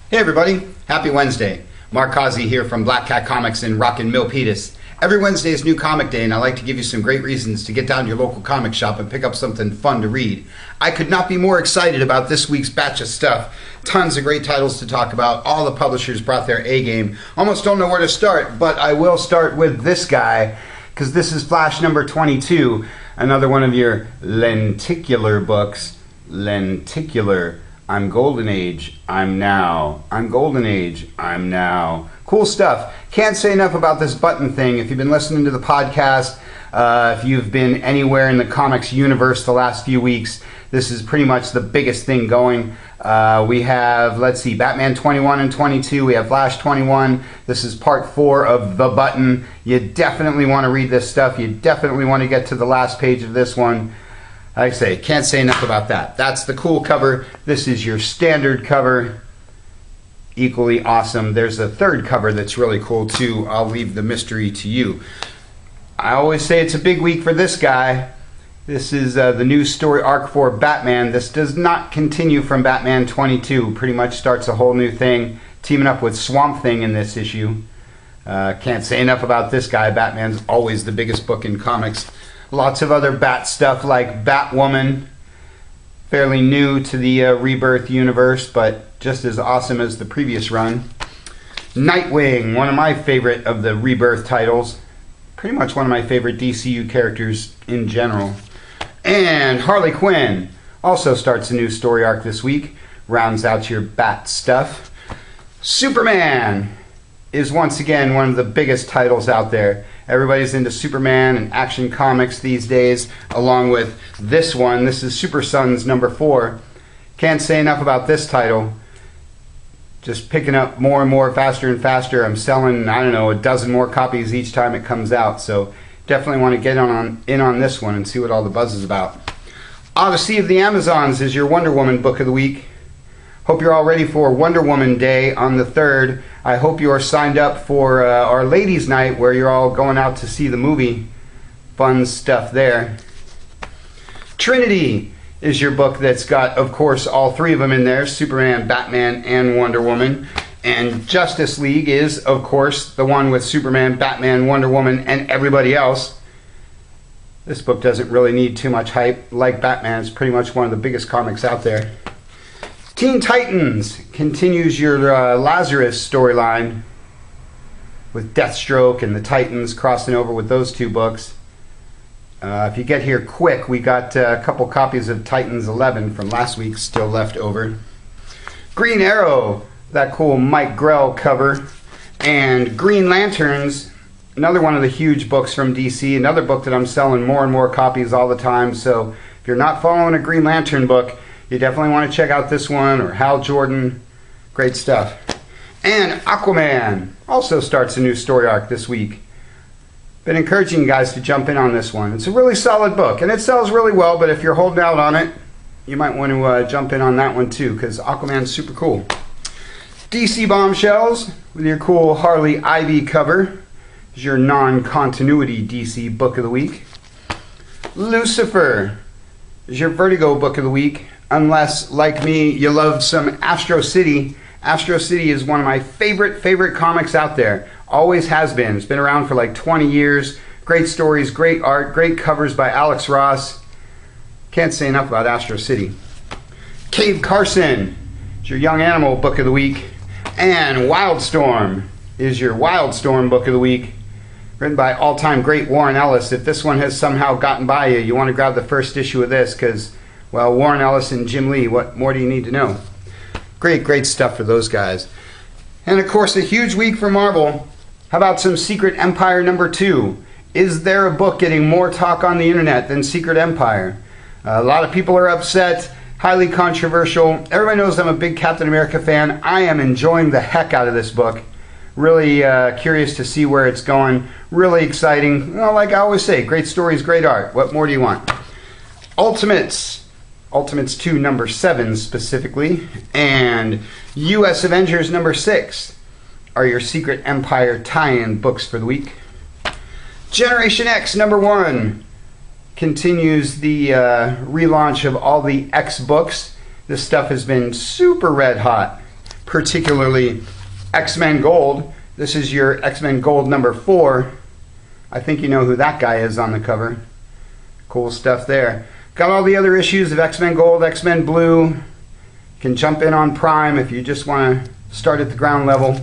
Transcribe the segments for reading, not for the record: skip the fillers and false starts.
Hey everybody, happy Wednesday. Mark Causey here from Black Cat Comics in Rockin' Milpitas. Every Wednesday is New Comic Day and I like to give you some great reasons to get down to your local comic shop and pick up something fun to read. I could not be more excited about this week's batch of stuff. Tons of great titles to talk about. All the publishers brought their A-game. Almost don't know where to start, but I will start with this guy because this is Flash number 22, another one of your lenticular books. Lenticular. I'm Golden Age, I'm now. I'm Golden Age, I'm now. Cool stuff. Can't say enough about this button thing. If you've been listening to the podcast, if you've been anywhere in the comics universe the last few weeks, this is pretty much the biggest thing going. We have, let's see, Batman 21 and 22. We have Flash 21. This is part 4 of The Button. You definitely want to read this stuff. You definitely want to get to the last page of this one. Like I say, can't say enough about that. That's the cool cover. This is your standard cover. Equally awesome. There's a third cover that's really cool too. I'll leave the mystery to you. I always say it's a big week for this guy. This is the new story arc for Batman. This does not continue from Batman 22. Pretty much starts a whole new thing. Teaming up with Swamp Thing in this issue. Can't say enough about this guy. Batman's always the biggest book in comics. Lots of other Bat stuff like Batwoman, fairly new to the Rebirth universe, but just as awesome as the previous run. Nightwing, one of my favorite of the Rebirth titles. Pretty much one of my favorite DCU characters in general. And Harley Quinn also starts a new story arc this week. Rounds out your Bat stuff. Superman is once again one of the biggest titles out there. Everybody's into Superman and Action Comics these days, along with this one. This is Super Sons number 4. Can't say enough about this title. Just picking up more and more, faster and faster. I'm selling, I don't know, a dozen more copies each time it comes out. So definitely want to get in on this one and see what all the buzz is about. Odyssey of the Amazons is your Wonder Woman book of the week. Hope you're all ready for Wonder Woman Day on the 3rd. I hope you are signed up for our Ladies' Night where you're all going out to see the movie. Fun stuff there. Trinity is your book that's got, of course, all 3 of them in there. Superman, Batman, and Wonder Woman. And Justice League is, of course, the one with Superman, Batman, Wonder Woman, and everybody else. This book doesn't really need too much hype. Like Batman, it's pretty much one of the biggest comics out there. Teen Titans continues your Lazarus storyline with Deathstroke and the Titans crossing over with those 2 books. If you get here quick, we got a couple copies of Titans 11 from last week still left over. Green Arrow, that cool Mike Grell cover. And Green Lanterns, another one of the huge books from DC, another book that I'm selling more and more copies all the time. So if you're not following a Green Lantern book, you definitely want to check out this one or Hal Jordan. Great stuff. And Aquaman also starts a new story arc this week. Been encouraging you guys to jump in on this one. It's a really solid book and it sells really well, but if you're holding out on it, you might want to jump in on that one too because Aquaman's super cool. DC Bombshells with your cool Harley Ivy cover is your non-continuity DC book of the week. Lucifer is your Vertigo book of the week. Unless, like me, you love some Astro City. Astro City is one of my favorite comics out there. Always has been. It's been around for like 20 years. Great stories, great art, great covers by Alex Ross. Can't say enough about Astro City. Cave Carson is your Young Animal book of the week. And Wildstorm is your Wildstorm book of the week. Written by all-time great Warren Ellis. If this one has somehow gotten by you, you want to grab the first issue of this because, well, Warren Ellis and Jim Lee, what more do you need to know? Great stuff for those guys. And of course, a huge week for Marvel. How about some Secret Empire number 2? Is there a book getting more talk on the internet than Secret Empire? A lot of people are upset, highly controversial. Everybody knows I'm a big Captain America fan. I am enjoying the heck out of this book. Really curious to see where it's going. Really exciting. Well, like I always say, great stories, great art. What more do you want? Ultimates 2 number 7 specifically, and US Avengers number 6 are your Secret Empire tie-in books for the week. Generation X number 1 continues the relaunch of all the X books. This stuff has been super red hot. particularly X-Men Gold. This is your X-Men Gold number 4. I think you know who that guy is on the cover. Cool stuff there. Got all the other issues of X-Men Gold, X-Men Blue. Can jump in on Prime if you just want to start at the ground level.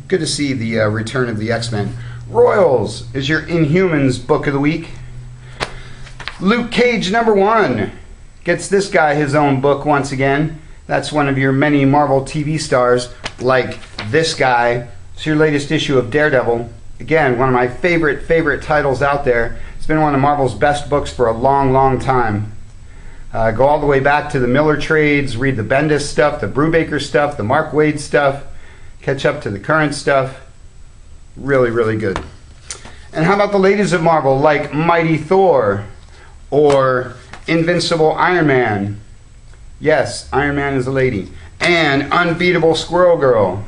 Good to see the return of the X-Men. Royals is your Inhumans book of the week. Luke Cage number 1 gets this guy his own book once again. That's one of your many Marvel TV stars, like this guy. It's your latest issue of Daredevil. Again, one of my favorite titles out there. It's been one of Marvel's best books for a long time. Go all the way back to the Miller trades, read the Bendis stuff, the Brubaker stuff, the Mark Waid stuff, catch up to the current stuff. Really good. And how about the ladies of Marvel, like Mighty Thor or Invincible Iron Man? Yes, Iron Man is a lady. And Unbeatable Squirrel Girl.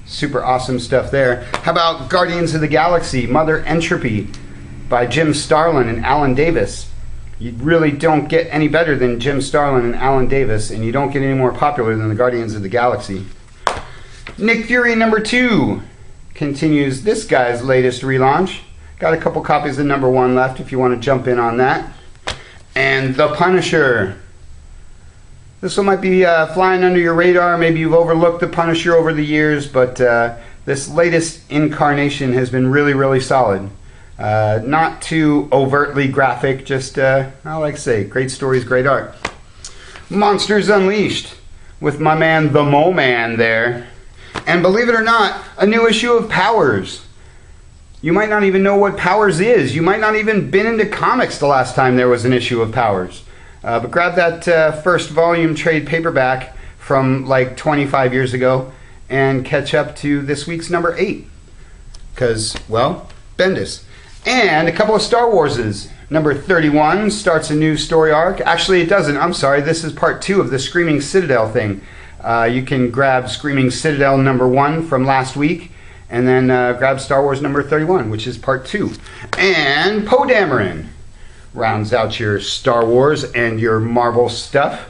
Super awesome stuff there. How about Guardians of the Galaxy, Mother Entropy by Jim Starlin and Alan Davis. You really don't get any better than Jim Starlin and Alan Davis, and you don't get any more popular than the Guardians of the Galaxy. Nick Fury number 2 continues this guy's latest relaunch. Got a couple copies of number 1 left if you want to jump in on that. And The Punisher. This one might be flying under your radar. Maybe you've overlooked The Punisher over the years, but this latest incarnation has been really solid. Not too overtly graphic, just, I like to say, great stories, great art. Monsters Unleashed with my man the Mole Man there. And believe it or not, a new issue of Powers. You might not even know what Powers is. You might not even been into comics the last time there was an issue of Powers. But grab that first volume trade paperback from like 25 years ago and catch up to this week's number 8. Because, well, Bendis. And a couple of Star Warses. Number 31 starts a new story arc. Actually, it doesn't. I'm sorry. This is part 2 of the Screaming Citadel thing. You can grab Screaming Citadel number 1 from last week, and then grab Star Wars number 31, which is part 2. And Poe Dameron rounds out your Star Wars and your Marvel stuff.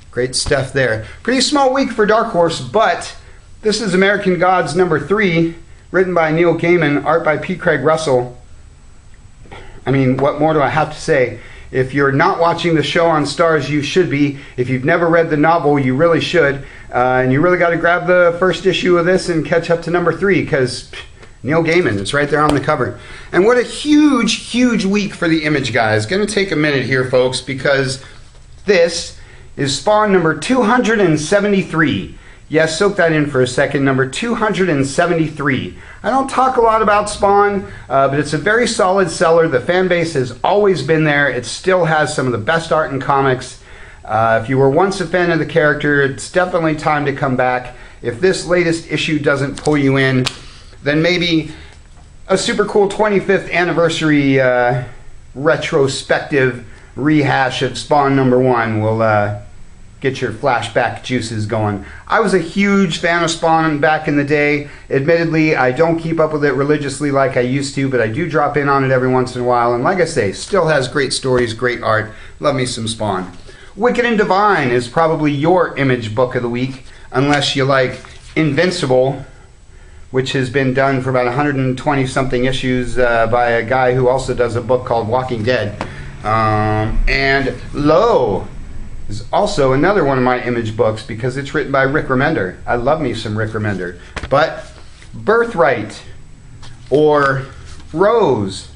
Great stuff there. Pretty small week for Dark Horse, but this is American Gods number 3, written by Neil Gaiman, art by P. Craig Russell. I mean, what more do I have to say? If you're not watching the show on Stars, you should be. If you've never read the novel, you really should. And you really got to grab the first issue of this and catch up to number 3, because Neil Gaiman, it's right there on the cover. And what a huge week for the Image guys. Going to take a minute here, folks, because this is Spawn number 273. Yes, soak that in for a second. Number 273. I don't talk a lot about Spawn, but it's a very solid seller. The fan base has always been there. It still has some of the best art in comics. If you were once a fan of the character, it's definitely time to come back. If this latest issue doesn't pull you in, then maybe a super cool 25th anniversary retrospective rehash of Spawn number 1 will get your flashback juices going. I was a huge fan of Spawn back in the day. Admittedly, I don't keep up with it religiously like I used to, but I do drop in on it every once in a while. And like I say, still has great stories, great art. Love me some Spawn. Wicked and Divine is probably your Image book of the week, unless you like Invincible, which has been done for about 120 something issues by a guy who also does a book called Walking Dead. And Low is also another one of my Image books because it's written by Rick Remender. I love me some Rick Remender. But Birthright, or Rose,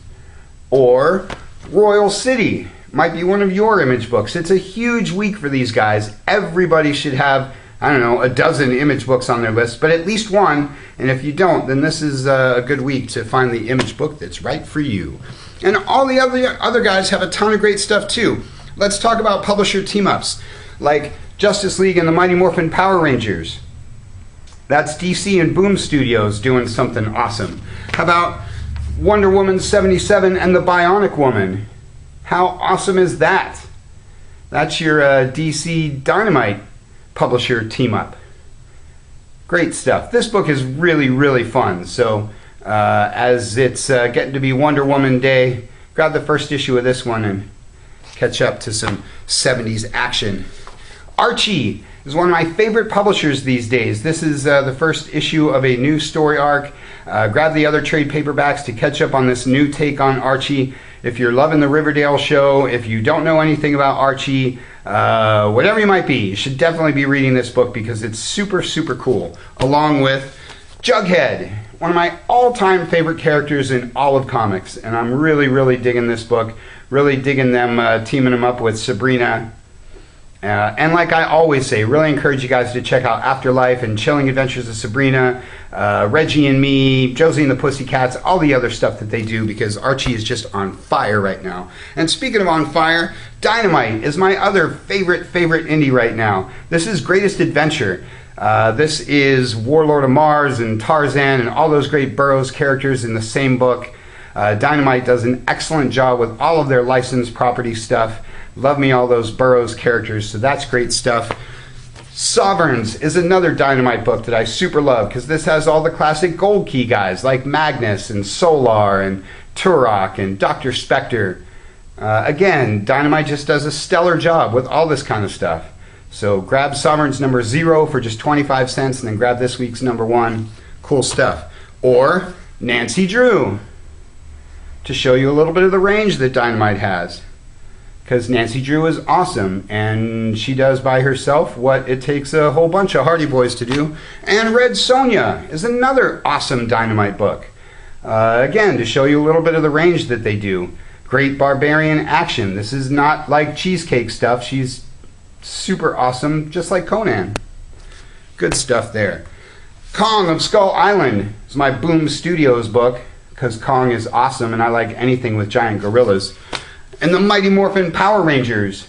or Royal City might be one of your Image books. It's a huge week for these guys. Everybody should have, I don't know, a dozen Image books on their list, but at least one. And if you don't, then this is a good week to find the Image book that's right for you. And all the other guys have a ton of great stuff too. Let's talk about publisher team-ups, like Justice League and the Mighty Morphin Power Rangers. That's DC and Boom Studios doing something awesome. How about Wonder Woman 77 and the Bionic Woman? How awesome is that? That's your DC Dynamite publisher team-up. Great stuff. This book is really fun. So as it's getting to be Wonder Woman Day, grab the first issue of this one and catch up to some 70s action. Archie is one of my favorite publishers these days. This is the first issue of a new story arc. Grab the other trade paperbacks to catch up on this new take on Archie. If you're loving the Riverdale show, if you don't know anything about Archie, whatever you might be, you should definitely be reading this book because it's super, super cool. Along with Jughead, one of my all-time favorite characters in all of comics. And I'm really, really digging this book. Really digging them teaming them up with Sabrina. And like I always say, really encourage you guys to check out Afterlife and Chilling Adventures of Sabrina, Reggie and Me, Josie and the Pussycats, all the other stuff that they do because Archie is just on fire right now. And speaking of on fire, Dynamite is my other favorite indie right now. This is Greatest Adventure. This is Warlord of Mars and Tarzan and all those great Burroughs characters in the same book. Dynamite does an excellent job with all of their licensed property stuff. Love me all those Burroughs characters, so that's great stuff. Sovereigns is another Dynamite book that I super love because this has all the classic Gold Key guys like Magnus and Solar and Turok and Dr. Spectre. Again, Dynamite just does a stellar job with all this kind of stuff. So grab Sovereigns number 0 for just 25 cents and then grab this week's number 1. Cool stuff. Or Nancy Drew to show you a little bit of the range that Dynamite has. Because Nancy Drew is awesome, and she does by herself what it takes a whole bunch of Hardy Boys to do. And Red Sonja is another awesome Dynamite book. Again, to show you a little bit of the range that they do. Great barbarian action. This is not like cheesecake stuff. She's super awesome, just like Conan. Good stuff there. Kong of Skull Island is my Boom Studios book, because Kong is awesome, and I like anything with giant gorillas. And the Mighty Morphin Power Rangers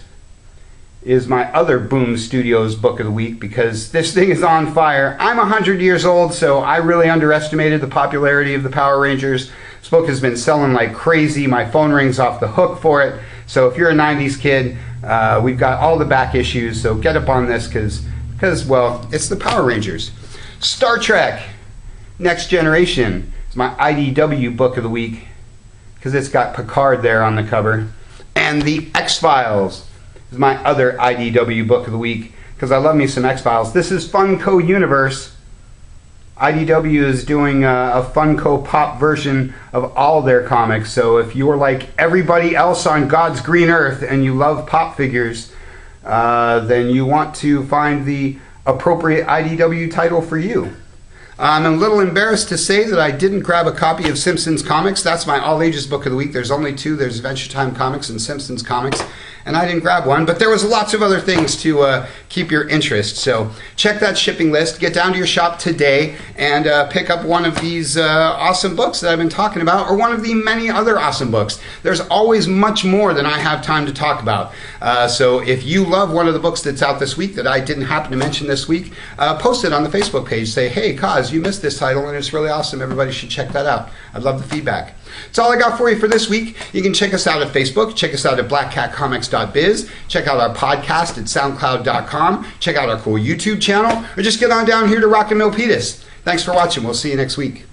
is my other Boom Studios book of the week because this thing is on fire. I'm 100 years old, so I really underestimated the popularity of the Power Rangers. This book has been selling like crazy. My phone rings off the hook for it. So if you're a 90s kid, we've got all the back issues, so get up on this because, well, it's the Power Rangers. Star Trek Next Generation is my IDW book of the week because it's got Picard there on the cover. And the X-Files is my other IDW book of the week because I love me some X-Files. This is Funko Universe. IDW is doing a Funko Pop version of all their comics. So if you're like everybody else on God's green earth and you love pop figures, then you want to find the appropriate IDW title for you. I'm a little embarrassed to say that I didn't grab a copy of Simpsons Comics. That's my all-ages book of the week. There's only 2. There's Adventure Time Comics and Simpsons Comics. And I didn't grab one, but there was lots of other things to keep your interest. So check that shipping list. Get down to your shop today and pick up one of these awesome books that I've been talking about, or one of the many other awesome books. There's always much more than I have time to talk about. So if you love one of the books that's out this week that I didn't happen to mention this week, post it on the Facebook page. Say, hey, Kaz, you missed this title and it's really awesome. Everybody should check that out. I'd love the feedback. That's all I got for you for this week. You can check us out at Facebook. Check us out at blackcatcomics.biz. Check out our podcast at soundcloud.com. Check out our cool YouTube channel. Or just get on down here to Rock and Milpitas. Thanks for watching. We'll see you next week.